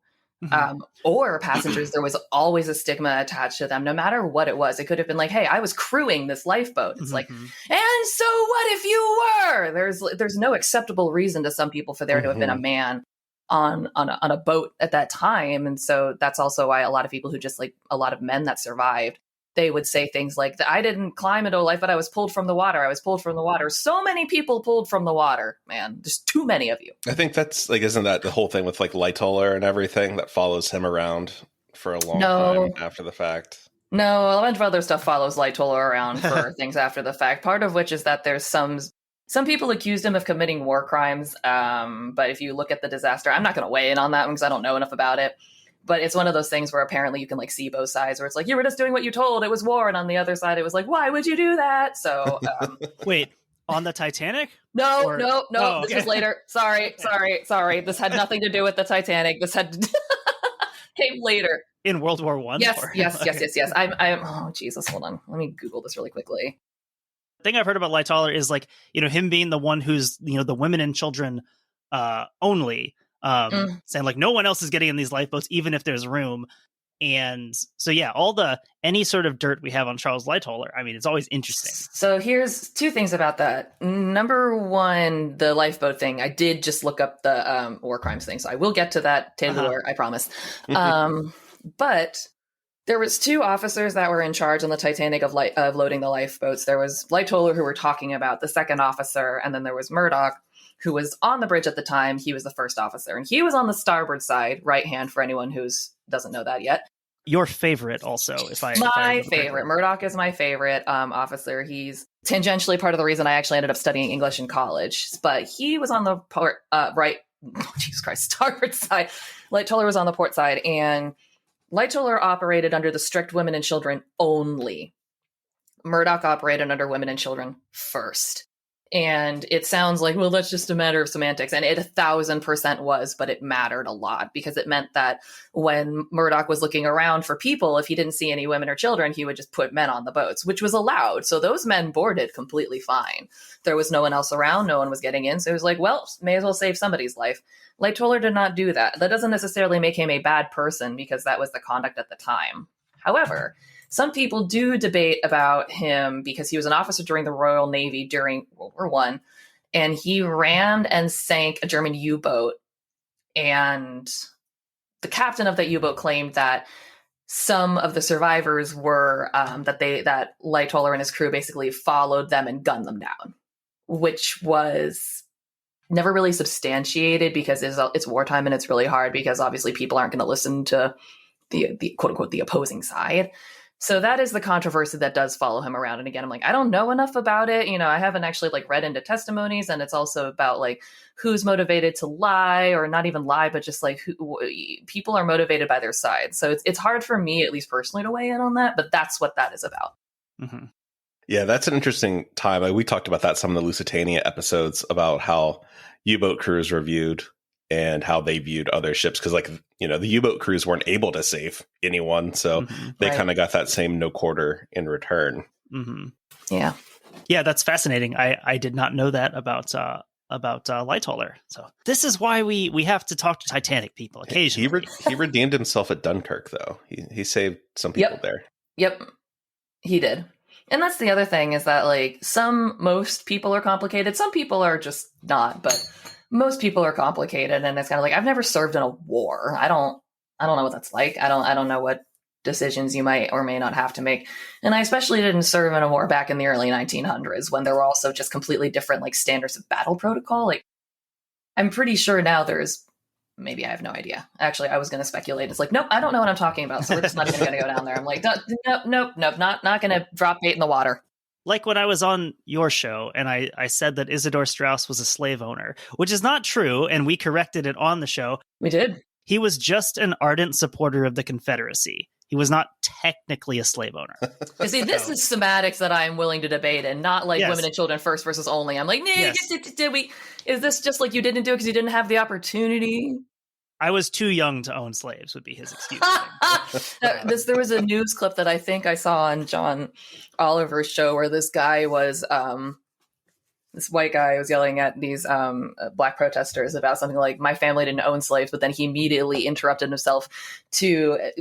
or passengers, there was always a stigma attached to them, no matter what it was. It could have been like, hey, I was crewing this lifeboat. It's like, and so what if you were? There's no acceptable reason to some people for there to have been a man on a boat at that time. And so that's also why a lot of people who just like a lot of men that survived, they would say things like, I didn't climb into a life, but I was pulled from the water. I was pulled from the water. So many people pulled from the water, man. There's too many of you. I think that's like, isn't that the whole thing with like Lightoller and everything that follows him around for a long time after the fact? No, a bunch of other stuff follows Lightoller around for things after the fact. Part of which is that there's some people accused him of committing war crimes. But if you look at the disaster, I'm not going to weigh in on that one because I don't know enough about it. But it's one of those things where apparently you can like see both sides, where it's like, you were just doing what you told, it was war. And on the other side, it was like, why would you do that? So wait, on the Titanic? No, Oh, this okay. was later. Sorry. This had nothing to do with the Titanic. This had came later. In World War I? Yes. I'm oh Jesus, hold on. Let me Google this really quickly. The thing I've heard about Lightoller is like, him being the one who's, the women and children only, saying like no one else is getting in these lifeboats, even if there's room. And so, yeah, any sort of dirt we have on Charles Lightoller, I mean, it's always interesting. So here's 2 things about that. Number 1, the lifeboat thing. I did just look up the war crimes thing, so I will get to that, Taylor, I promise. But there was 2 officers that were in charge on the Titanic of loading the lifeboats. There was Lightoller, who we're talking about, the second officer, and then there was Murdoch, who was on the bridge at the time. He was the first officer, and he was on the starboard side, right hand, for anyone who doesn't know that yet. Your favorite also, My favorite. Murdoch is my favorite officer. He's tangentially part of the reason I actually ended up studying English in college, but he was on the starboard side. Lightoller was on the port side, and Lightoller operated under the strict women and children only. Murdoch operated under women and children first. And it sounds like, well, that's just a matter of semantics. And it 1,000% was, but it mattered a lot, because it meant that when Murdoch was looking around for people, if he didn't see any women or children, he would just put men on the boats, which was allowed. So those men boarded completely fine. There was no one else around. No one was getting in. So it was like, well, may as well save somebody's life. Lightoller did not do that. That doesn't necessarily make him a bad person, because that was the conduct at the time. However, some people do debate about him because he was an officer during the Royal Navy during World War I, and he rammed and sank a German U-boat. And the captain of that U-boat claimed that some of the survivors were that Lightoller and his crew basically followed them and gunned them down, which was never really substantiated, because it's wartime and it's really hard, because obviously people aren't going to listen to the quote unquote the opposing side. So that is the controversy that does follow him around. And again, I'm like, I don't know enough about it. I haven't actually read into testimonies, and it's also about who's motivated to lie, or not even lie, but just who people are motivated by their side. So it's hard for me, at least personally, to weigh in on that, but that's what that is about. Mm-hmm. Yeah, that's an interesting time. We talked about that some of the Lusitania episodes, about how U-boat crews were viewed and how they viewed other ships, because the U-boat crews weren't able to save anyone, so they kind of got that same no quarter in return. Yeah, that's fascinating. I did not know that about Lightoller. So this is why we have to talk to Titanic people occasionally. He redeemed himself at Dunkirk, though. He saved some people there. Yep, he did. And that's the other thing, is that most people are complicated. Some people are just not, but most people are complicated. And it's kind of I've never served in a war. I don't know what that's like. I don't know what decisions you might or may not have to make. And I especially didn't serve in a war back in the early 1900s, when there were also just completely different standards of battle protocol. I'm pretty sure now there's maybe I have no idea. Actually, I was going to speculate. It's like, nope, I don't know what I'm talking about. So we're just not even going to go down there. I'm like, nope, not going to drop bait in the water. Like when I was on your show and I said that Isidor Strauss was a slave owner, which is not true. And we corrected it on the show. We did. He was just an ardent supporter of the Confederacy. He was not technically a slave owner. See, this is semantics that I'm willing to debate, and not like women and children first versus only. I'm like, did we? Is this just like you didn't do it because you didn't have the opportunity? I was too young to own slaves would be his excuse. There was a news clip that I think I saw on John Oliver's show where this guy was, this white guy was yelling at these black protesters about something like, my family didn't own slaves, but then he immediately interrupted himself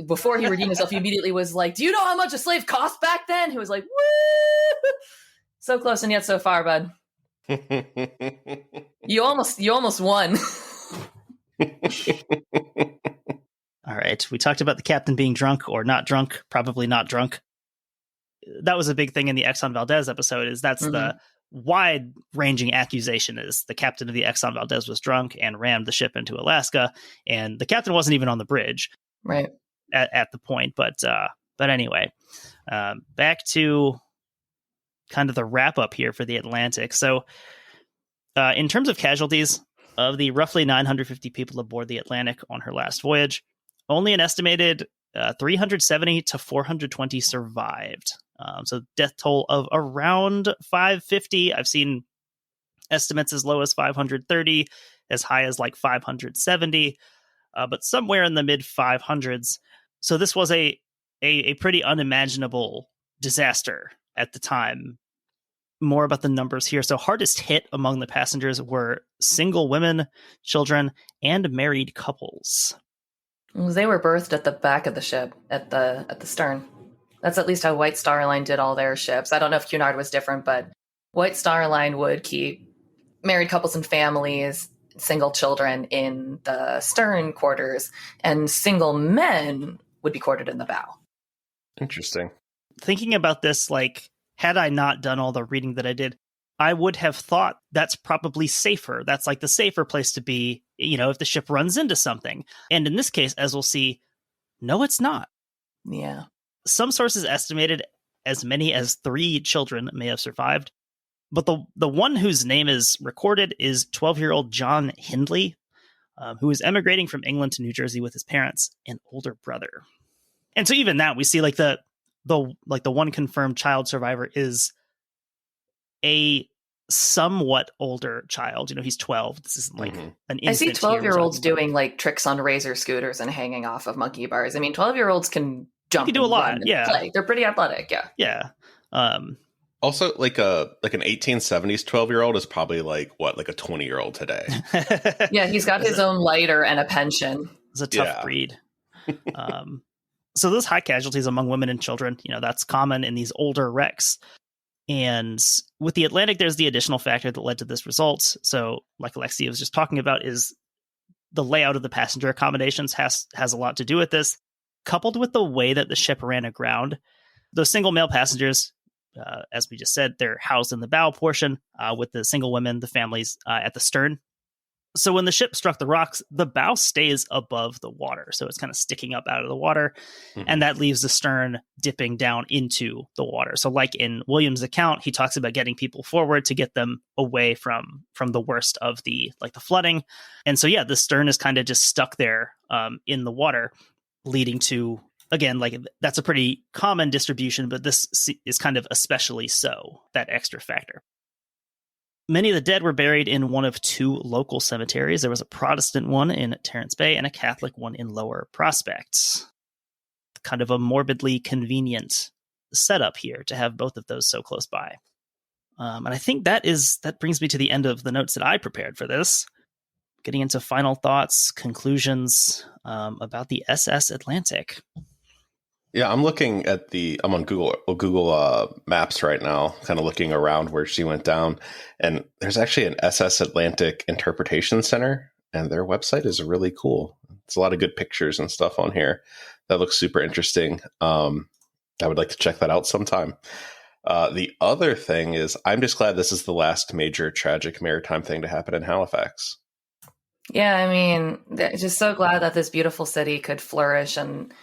before he redeemed himself, he immediately was like, do you know how much a slave cost back then? He was like, woo! So close and yet so far, bud. You almost won. All right. We talked about the captain being drunk or not drunk, probably not drunk. That was a big thing in the Exxon Valdez episode, is that's the wide-ranging accusation is the captain of the Exxon Valdez was drunk and rammed the ship into Alaska, and the captain wasn't even on the bridge right at the point. But anyway, back to kind of the wrap-up here for the Atlantic. So in terms of casualties, of the roughly 950 people aboard the Atlantic on her last voyage, only an estimated 370 to 420 survived. So death toll of around 550. I've seen estimates as low as 530, as high as like 570, but somewhere in the mid 500s. So this was a pretty unimaginable disaster at the time. More about the numbers here. So hardest hit among the passengers were single women, children, and married couples. They were berthed at the back of the ship, at the stern. That's at least how White Star Line did all their ships. I don't know if Cunard was different, but White Star Line would keep married couples and families, single children in the stern quarters, and single men would be quartered in the bow. Interesting. Thinking about this, like, had I not done all the reading that I did, I would have thought that's probably safer. That's like the safer place to be, if the ship runs into something. And in this case, as we'll see, no, it's not. Yeah. Some sources estimated as many as 3 children may have survived. But the one whose name is recorded is 12-year-old John Hindley, who is emigrating from England to New Jersey with his parents and older brother. And so even that, we see like the one confirmed child survivor is a somewhat older child. He's 12. This isn't like an infant. I see 12-year-olds doing like tricks on razor scooters and hanging off of monkey bars. I mean, 12-year-olds can jump. You can do a lot. Yeah. Play. They're pretty athletic. Yeah. Yeah. Also, like an 1870s 12-year-old is probably like a 20-year-old today. Yeah, he's got his own lighter and a pension. It's a tough breed. So those high casualties among women and children, that's common in these older wrecks. And with the Atlantic, there's the additional factor that led to this result. So like Alexia was just talking about, is the layout of the passenger accommodations has a lot to do with this, coupled with the way that the ship ran aground. Those single male passengers, as we just said, they're housed in the bow portion with the single women, the families at the stern. So when the ship struck the rocks, the bow stays above the water. So it's kind of sticking up out of the water. And that leaves the stern dipping down into the water. So like in William's account, he talks about getting people forward to get them away from the worst of the flooding. And so, yeah, the stern is kind of just stuck there in the water, leading to, again, like that's a pretty common distribution, but this is kind of especially so, that extra factor. Many of the dead were buried in one of 2 local cemeteries. There was a Protestant one in Terrence Bay and a Catholic one in Lower Prospect. Kind of a morbidly convenient setup here to have both of those so close by. And I think that brings me to the end of the notes that I prepared for this. Getting into final thoughts, conclusions about the SS Atlantic. Yeah, I'm looking at I'm on Google Maps right now, kind of looking around where she went down. And there's actually an SS Atlantic Interpretation Center, and their website is really cool. It's a lot of good pictures and stuff on here. That looks super interesting. I would like to check that out sometime. The other thing is, I'm just glad this is the last major tragic maritime thing to happen in Halifax. Yeah, I mean, just so glad that this beautiful city could flourish and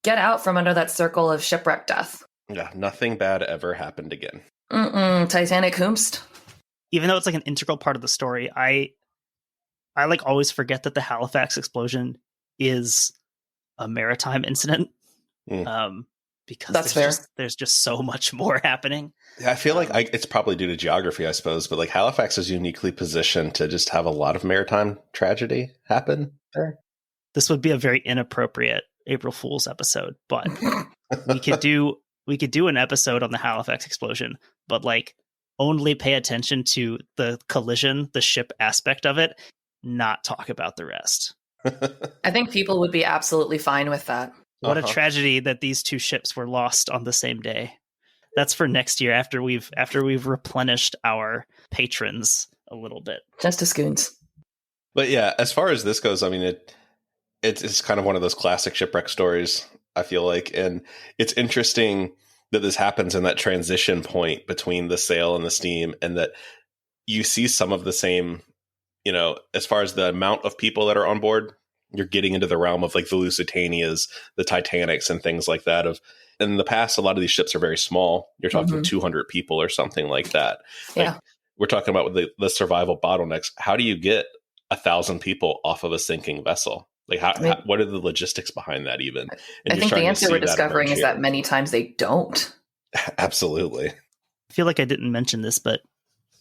get out from under that circle of shipwreck death. Yeah, nothing bad ever happened again. Titanic Hoomst. Even though it's like an integral part of the story, I like always forget that the Halifax explosion is a maritime incident. Because That's fair. There's just so much more happening. Yeah, I feel like it's probably due to geography, I suppose, but like Halifax is uniquely positioned to just have a lot of maritime tragedy happen there. This would be a very inappropriate April Fool's episode, but we could do an episode on the Halifax explosion, but like only pay attention to the collision, the ship aspect of it, not talk about the rest. I think people would be absolutely fine with that. What a tragedy that these two ships were lost on the same day. That's for next year after we've replenished our patrons a little bit. Just a scoons. But yeah, as far as this goes, I mean, it's kind of one of those classic shipwreck stories, I feel like. And it's interesting that this happens in that transition point between the sail and the steam, and that you see some of the same, you know, as far as the amount of people that are on board, you're getting into the realm of like the Lusitanias, the Titanics, and things like that. In the past, a lot of these ships are very small. You're talking 200 people or something like that. Yeah. Like, we're talking about the survival bottlenecks. How do you get 1,000 people off of a sinking vessel? Like, what are the logistics behind that even? And I think the answer we're discovering is that many times they don't. Absolutely. I feel like I didn't mention this, but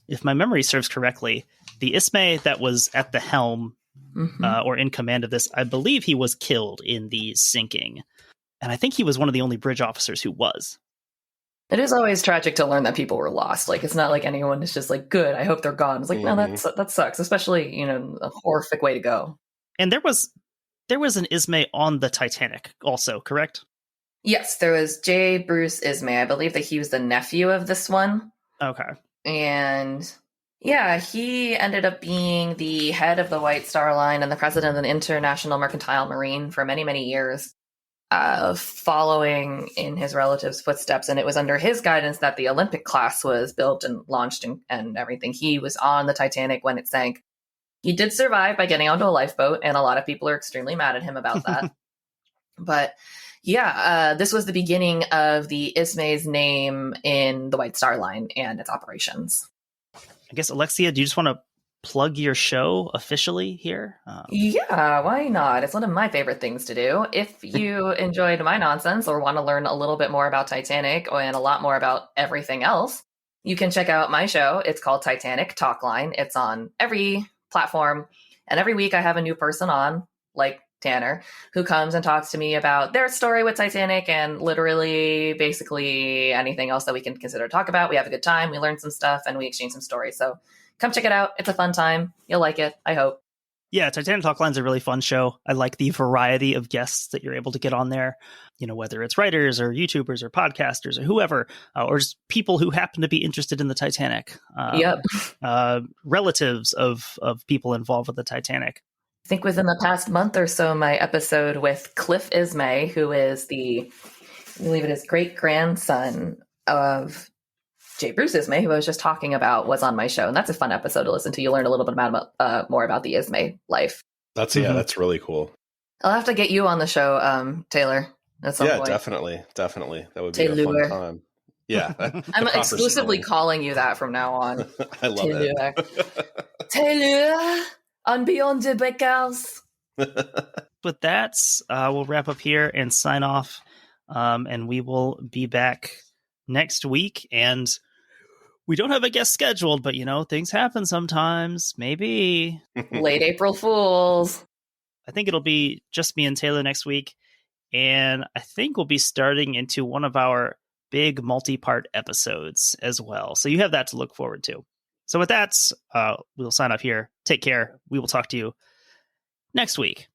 if my memory serves correctly, the Ismay that was at the helm or in command of this, I believe he was killed in the sinking. And I think he was one of the only bridge officers who was. It is always tragic to learn that people were lost. Like, it's not like anyone is just like, good, I hope they're gone. It's like, no, that sucks. Especially, you know, a horrific way to go. And there was an Ismay on the Titanic also, correct? Yes, there was J. Bruce Ismay. I believe that he was the nephew of this one. Okay. And yeah, he ended up being the head of the White Star Line and the president of the International Mercantile Marine for many, many years, following in his relatives' footsteps. And it was under his guidance that the Olympic class was built and launched and everything. He was on the Titanic when it sank. He did survive by getting onto a lifeboat, and a lot of people are extremely mad at him about that. But yeah, this was the beginning of the Ismay's name in the White Star Line and its operations. I guess, Alexia, do you just want to plug your show officially here? Yeah, why not? It's one of my favorite things to do. If you enjoyed my nonsense or want to learn a little bit more about Titanic and a lot more about everything else, you can check out my show. It's called Titanic Talkline. It's on every platform, and every week I have a new person on, like Tanner, who comes and talks to me about their story with Titanic and literally basically anything else that we can consider to talk about. We have a good time, we learn some stuff, and we exchange some stories. So come check it out. It's a fun time. You'll like it, I hope. Yeah, Titanic Talkline is a really fun show. I like the variety of guests that you're able to get on there. You know, whether it's writers or YouTubers or podcasters or whoever, or just people who happen to be interested in the Titanic. Relatives of people involved with the Titanic. I think within the past month or so, my episode with Cliff Ismay, who is I believe it is great-grandson of J. Bruce Ismay, who I was just talking about, was on my show. And that's a fun episode to listen to. You learn a little bit about more about the Ismay life. That's really cool. I'll have to get you on the show, Taylor, at some point. Definitely. That would be a fun time. Yeah. I'm exclusively calling you that from now on. I love it. Taylor on Beyond the Breakers. With that, we'll wrap up here and sign off. And we will be back next week. And we don't have a guest scheduled, but you know, things happen sometimes. Maybe. Late April Fools. I think it'll be just me and Taylor next week. And I think we'll be starting into one of our big multi-part episodes as well. So you have that to look forward to. So with that, we'll sign off here. Take care. We will talk to you next week.